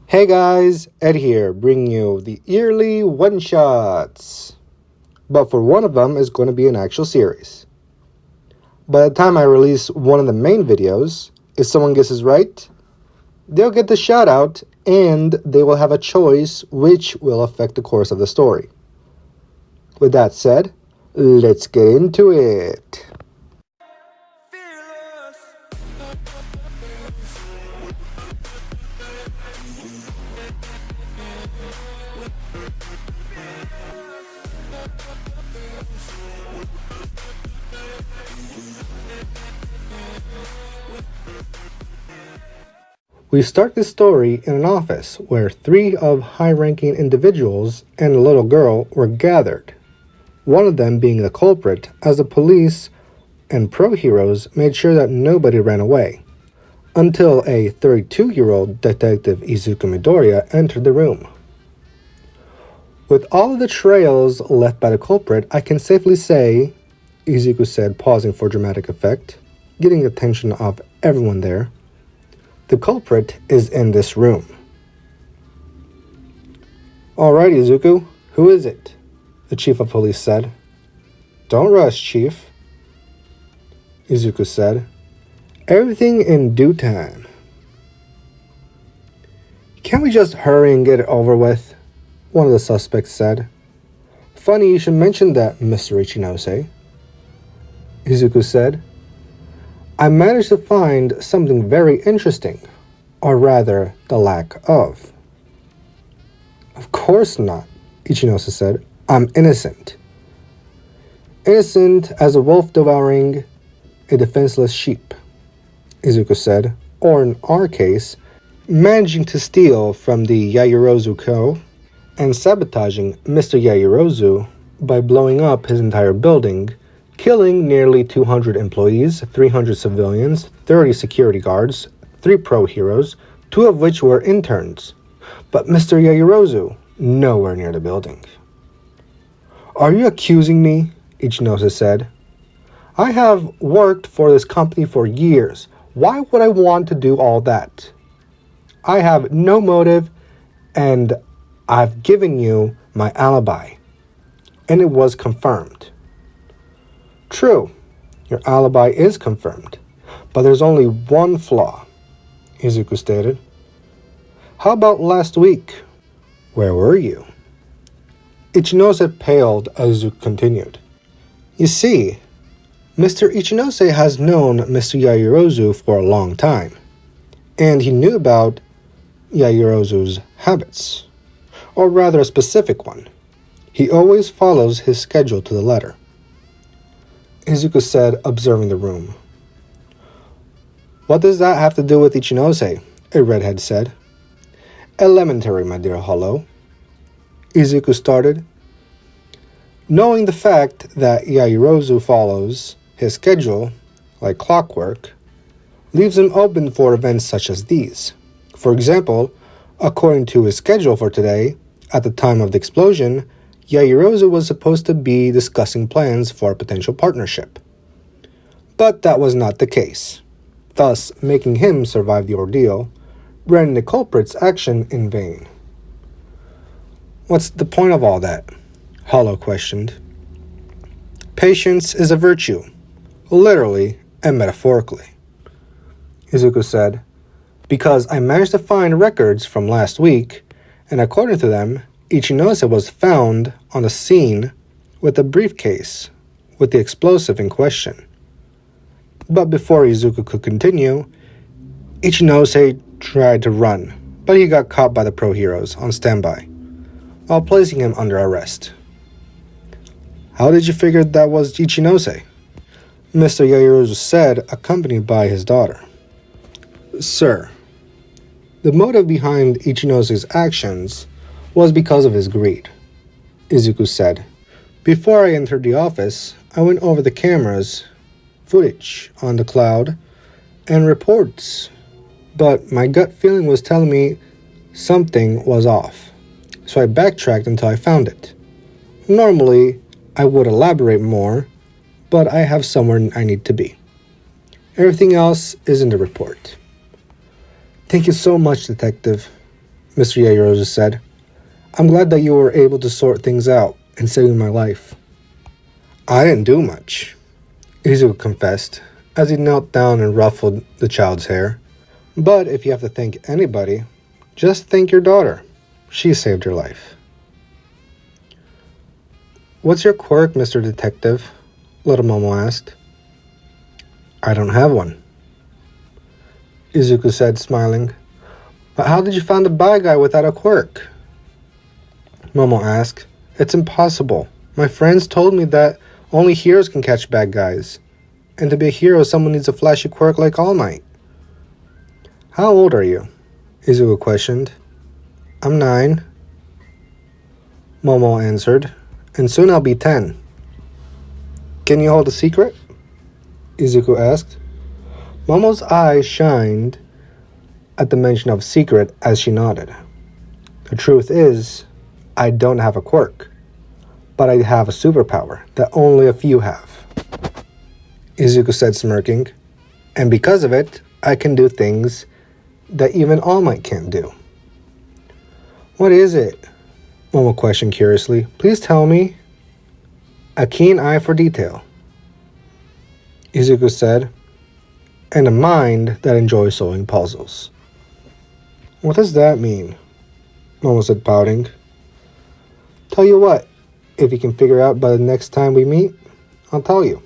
Hey guys, Ed here, bringing you the yearly one-shots. But for one of them is going to be an actual series. By the time I release one of the main videos, if someone guesses right, they'll get the shout out and they will have a choice which will affect the course of the story. With that said, let's get into it. We start this story in an office where three of high-ranking individuals and a little girl were gathered, one of them being the culprit, as the police and pro-heroes made sure that nobody ran away, until a 32-year-old Detective Izuku Midoriya entered the room. With all of the trails left by the culprit, I can safely say, Izuku said, pausing for dramatic effect, getting the attention of everyone there, the culprit is in this room. Alright, Izuku, who is it? The chief of police said. Don't rush, chief, Izuku said. Everything in due time. Can't we just hurry and get it over with? One of the suspects said. Funny you should mention that, Mr. Ichinose, Izuku said. I managed to find something very interesting, or rather, the lack of. Of course not, Ichinose said. I'm innocent. Innocent as a wolf devouring a defenseless sheep, Izuku said, or in our case, managing to steal from the Yaoyorozu Co. and sabotaging Mr. Yaoyorozu by blowing up his entire building, killing nearly 200 employees, 300 civilians, 30 security guards, 3 pro-heroes, 2 of which were interns. But Mr. Yaoyorozu, nowhere near the building. Are you accusing me? Ichinose said. I have worked for this company for years. Why would I want to do all that? I have no motive, and I've given you my alibi. And it was confirmed. True, your alibi is confirmed, but there's only one flaw, Izuku stated. How about last week? Where were you? Ichinose paled as Izuku continued. You see, Mr. Ichinose has known Mr. Yaoyorozu for a long time, and he knew about Yaoyorozu's habits, or rather a specific one. He always follows his schedule to the letter, Izuku said, observing the room. What does that have to do with Ichinose? A redhead said. Elementary, my dear Hollow, Izuku started. Knowing the fact that Yaoyorozu follows his schedule, like clockwork, leaves him open for events such as these. For example, according to his schedule for today, at the time of the explosion, Yaoyorozu was supposed to be discussing plans for a potential partnership. But that was not the case, thus making him survive the ordeal, rendering the culprit's action in vain. What's the point of all that? Hollow questioned. Patience is a virtue, literally and metaphorically, Izuku said, because I managed to find records from last week, and according to them, Ichinose was found on the scene with a briefcase with the explosive in question. But before Izuku could continue, Ichinose tried to run, but he got caught by the pro-heroes on standby, while placing him under arrest. How did you figure that was Ichinose? Mr. Yaoyorozu said, accompanied by his daughter. Sir, the motive behind Ichinose's actions was because of his greed, Izuku said. Before I entered the office, I went over the cameras, footage on the cloud, and reports, but my gut feeling was telling me something was off, so I backtracked until I found it. Normally, I would elaborate more, but I have somewhere I need to be. Everything else is in the report. Thank you so much, Detective, Mr. Yayarosa said. I'm glad that you were able to sort things out and save my life. I didn't do much, Izuku confessed, as he knelt down and ruffled the child's hair. But if you have to thank anybody, just thank your daughter. She saved your life. What's your quirk, Mr. Detective? Little Momo asked. I don't have one, Izuku said, smiling. But how did you find a bad guy without a quirk? Momo asked. It's impossible. My friends told me that only heroes can catch bad guys. And to be a hero, someone needs a flashy quirk like All Might. How old are you? Izuku questioned. I'm 9, Momo answered, and soon I'll be 10. Can you hold a secret? Izuku asked. Momo's eyes shined at the mention of secret as she nodded. The truth is, I don't have a quirk, but I have a superpower that only a few have, Izuku said, smirking, and because of it, I can do things that even All Might can't do. What is it? Momo questioned curiously. Please tell me. A keen eye for detail, Izuku said, and a mind that enjoys solving puzzles. What does that mean? Momo said, pouting. Tell you what, if you can figure out by the next time we meet, I'll tell you.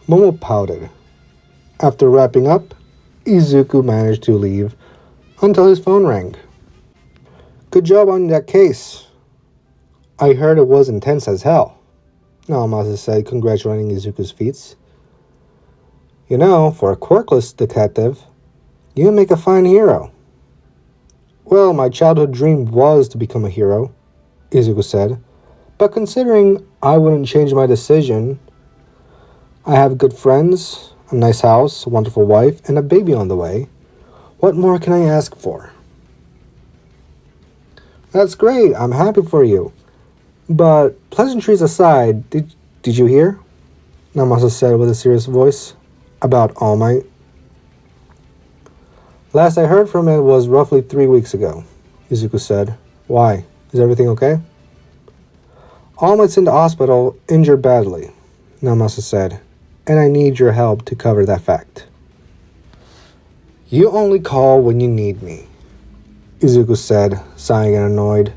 Momo pouted. After wrapping up, Izuku managed to leave until his phone rang. Good job on that case. I heard it was intense as hell, Naomasa said, congratulating Izuku's feats. You know, for a quirkless detective, you make a fine hero. Well, my childhood dream was to become a hero, Izuku said, but considering I wouldn't change my decision, I have good friends, a nice house, a wonderful wife, and a baby on the way. What more can I ask for? That's great. I'm happy for you. But pleasantries aside, did you hear? Namasa said with a serious voice. About All Might. Last I heard from it was roughly 3 weeks ago, Izuku said. Why? Is everything okay? All Might's in the hospital, injured badly, Namasa said, and I need your help to cover that fact. You only call when you need me, Izuku said, sighing and annoyed.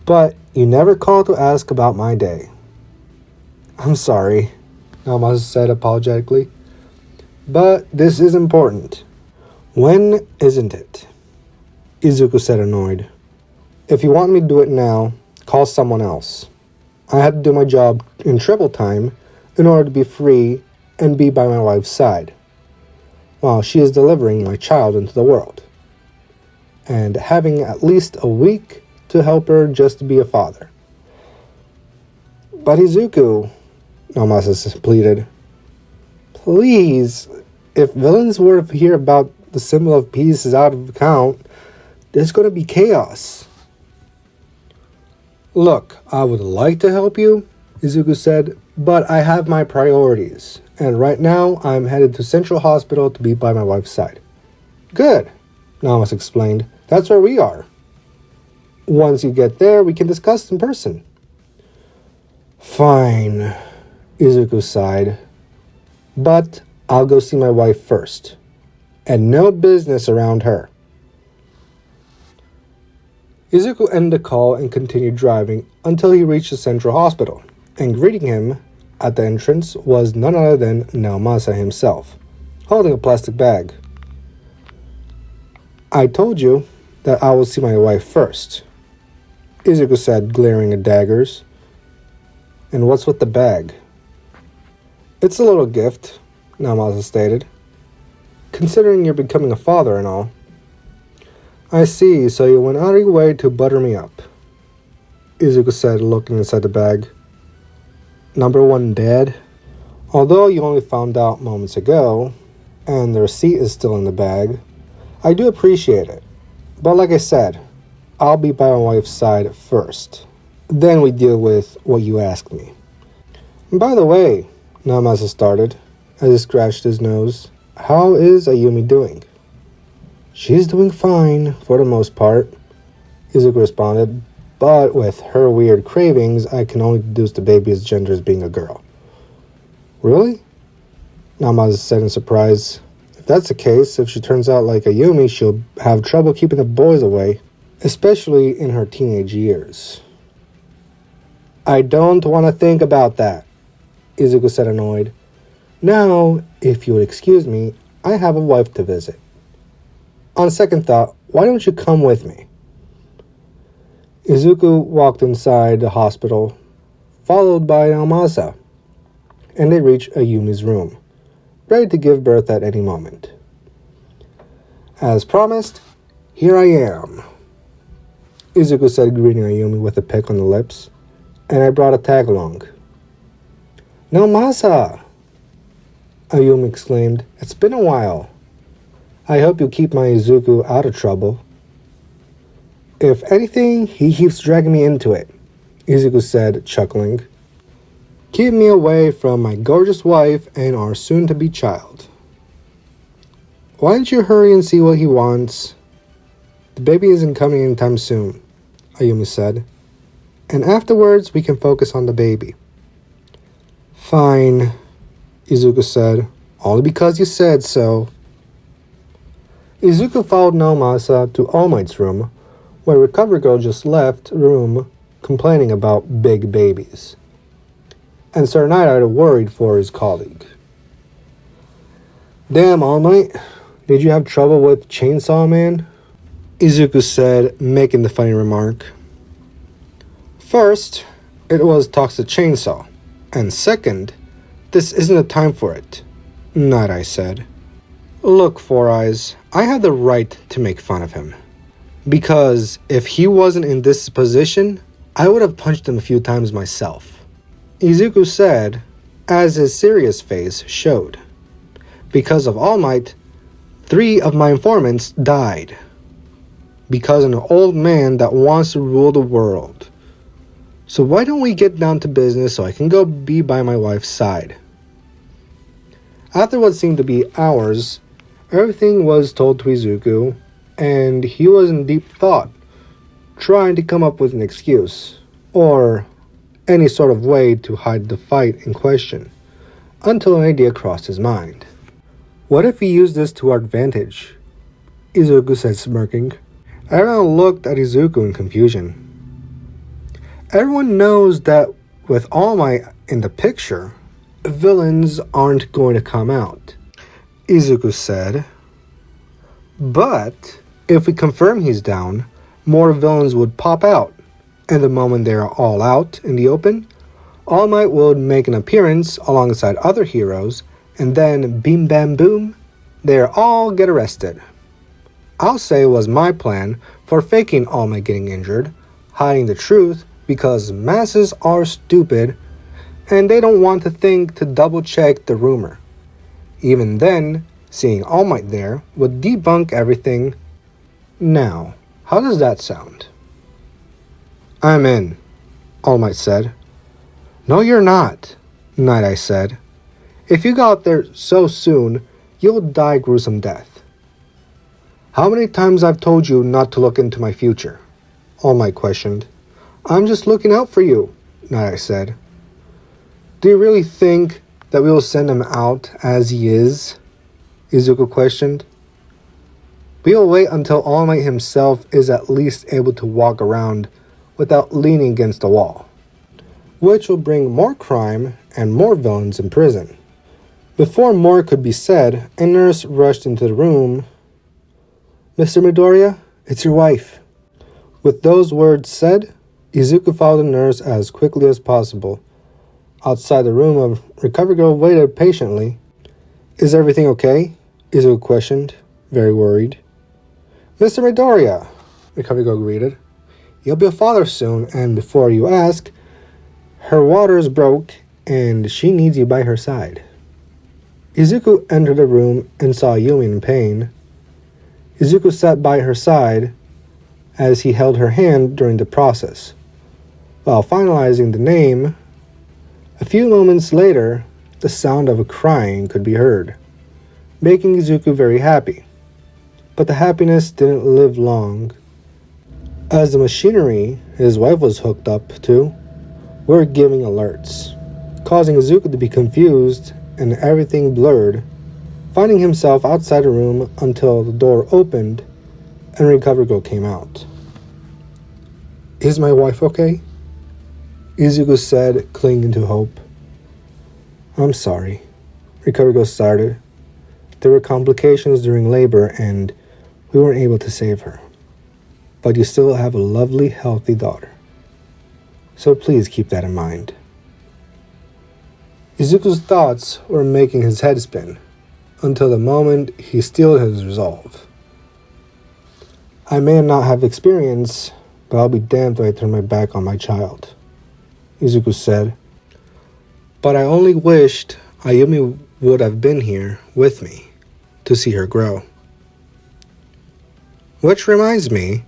But you never call to ask about my day. I'm sorry, Namasa said apologetically. But this is important. When isn't it? Izuku said, annoyed. If you want me to do it now, call someone else. I had to do my job in triple time in order to be free and be by my wife's side, while she is delivering my child into the world, and having at least a week to help her just to be a father. But Izuku, Namasa pleaded, please, if villains were to hear about the symbol of peace is out of account, there's going to be chaos. Look, I would like to help you, Izuku said, but I have my priorities, and right now I'm headed to Central Hospital to be by my wife's side. Good, Namasa explained. That's where we are. Once you get there, we can discuss in person. Fine, Izuku sighed. But I'll go see my wife first, and no business around her. Izuku ended the call and continued driving until he reached the Central Hospital, and greeting him at the entrance was none other than Naomasa himself, holding a plastic bag. I told you that I will see my wife first, Izuku said, glaring at daggers. And what's with the bag? It's a little gift, Naomasa stated, considering you're becoming a father and all. I see, so you went out of your way to butter me up, Izuku said, looking inside the bag. Number one, Dad. Although you only found out moments ago, and the receipt is still in the bag, I do appreciate it. But like I said, I'll be by my wife's side first. Then we deal with what you asked me. And by the way, Namasa started, as he scratched his nose, how is Ayumi doing? She's doing fine, for the most part, Izuku responded, but with her weird cravings, I can only deduce the baby's gender as being a girl. Really? Namaza said in surprise. If that's the case, if she turns out like Ayumi, she'll have trouble keeping the boys away, especially in her teenage years. I don't want to think about that, Izuku said, annoyed. Now, if you would excuse me, I have a wife to visit. On second thought, why don't you come with me? Izuku walked inside the hospital, followed by Namaza, and they reached Ayumi's room, ready to give birth at any moment. As promised, here I am, Izuku said, greeting Ayumi with a peck on the lips, and I brought a tag along. Namaza! Ayumi exclaimed, it's been a while. I hope you keep my Izuku out of trouble. If anything, he keeps dragging me into it, Izuku said, chuckling. Keep me away from my gorgeous wife and our soon-to-be child. Why don't you hurry and see what he wants? The baby isn't coming anytime soon, Ayumi said. And afterwards, we can focus on the baby. Fine, Izuku said, only because you said so. Izuku followed Naomasa to All Might's room, where Recovery Girl just left room complaining about big babies. And Sir Night-Eye worried for his colleague. Damn, All Might, did you have trouble with Chainsaw Man? Izuku said, making the funny remark. First, it was Toxic Chainsaw, and second, this isn't the time for it, Night-Eye said. Look, Four Eyes, I have the right to make fun of him. Because if he wasn't in this position, I would have punched him a few times myself, Izuku said, as his serious face showed. Because of All Might, 3 of my informants died. Because of an old man that wants to rule the world. So why don't we get down to business so I can go be by my wife's side? After what seemed to be hours, everything was told to Izuku, and he was in deep thought, trying to come up with an excuse, or any sort of way to hide the fight in question, until an idea crossed his mind. What if we use this to our advantage? Izuku said, smirking. Everyone looked at Izuku in confusion. Everyone knows that with All Might in the picture, villains aren't going to come out, Izuku said. But if we confirm he's down, more villains would pop out, and the moment they are all out in the open, All Might would make an appearance alongside other heroes, and then beam bam boom, they all get arrested. I'll say it was my plan for faking All Might getting injured, hiding the truth because masses are stupid and they don't want to think to double check the rumor. Even then, seeing All Might there would debunk everything. Now, how does that sound? I'm in, All Might said. No, you're not, Night-Eye said. If you got there so soon, you'll die a gruesome death. How many times I've told you not to look into my future? All Might questioned. I'm just looking out for you, Night-Eye said. Do you really think that we will send him out as he is? Izuku questioned. We will wait until All Might himself is at least able to walk around without leaning against a wall, which will bring more crime and more villains in prison. Before more could be said, a nurse rushed into the room. Mr. Midoriya, it's your wife. With those words said, Izuku followed the nurse as quickly as possible. Outside the room, a Recovery Girl waited patiently. Is everything okay? Izuku questioned, very worried. Mr. Midoriya, Recovery Girl greeted. You'll be a father soon, and before you ask, her waters broke, and she needs you by her side. Izuku entered the room and saw Yumi in pain. Izuku sat by her side as he held her hand during the process. While finalizing the name, a few moments later, the sound of a crying could be heard, making Izuku very happy. But the happiness didn't live long, as the machinery his wife was hooked up to were giving alerts, causing Izuku to be confused and everything blurred, finding himself outside the room until the door opened and Recovery Girl came out. "Is my wife okay?" Izuku said, clinging to hope. "I'm sorry," Recovery Girl started. "There were complications during labor and we weren't able to save her. But you still have a lovely, healthy daughter. So please keep that in mind." Izuku's thoughts were making his head spin, until the moment he steeled his resolve. "I may not have experience, but I'll be damned if I turn my back on my child," Izuku said. "But I only wished Ayumi would have been here with me to see her grow." "Which reminds me,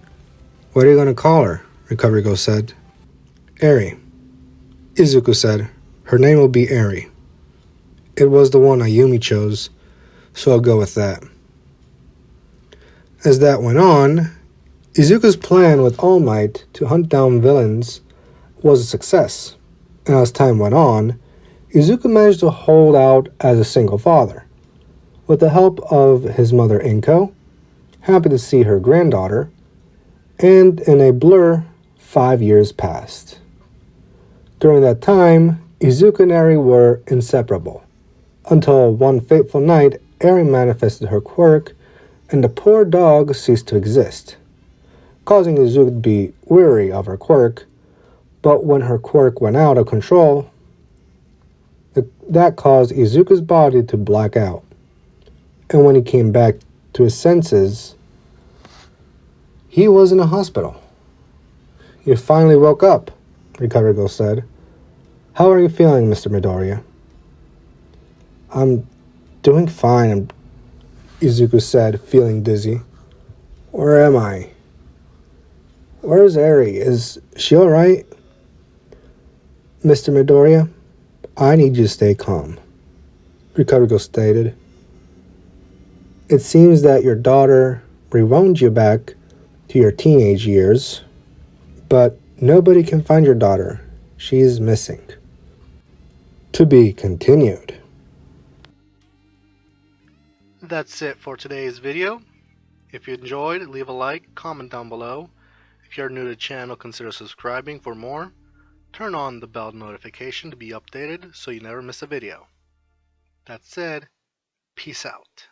what are you going to call her?" Recovery Girl said. "Eri," Izuku said. "Her name will be Eri. It was the one Ayumi chose, so I'll go with that." As that went on, Izuku's plan with All Might to hunt down villains was a success, and as time went on, Izuku managed to hold out as a single father. With the help of his mother Inko, happy to see her granddaughter, and in a blur, 5 years passed. During that time, Izuku and Eri were inseparable, until one fateful night Eri manifested her quirk and the poor dog ceased to exist, causing Izuku to be weary of her quirk. But when her quirk went out of control, that caused Izuku's body to black out. And when he came back to his senses, he was in a hospital. "You finally woke up," Recovery Girl said. "How are you feeling, Mr. Midoriya?" "I'm doing fine," Izuku said, feeling dizzy. "Where am I? Where's Eri? Is she alright?" "Mr. Midoriya, I need you to stay calm," Recovery Girl stated. "It seems that your daughter rewound you back to your teenage years, but nobody can find your daughter. She's missing." To be continued. That's it for today's video. If you enjoyed, leave a like, comment down below. If you're new to the channel, consider subscribing for more. Turn on the bell notification to be updated so you never miss a video. That said, peace out.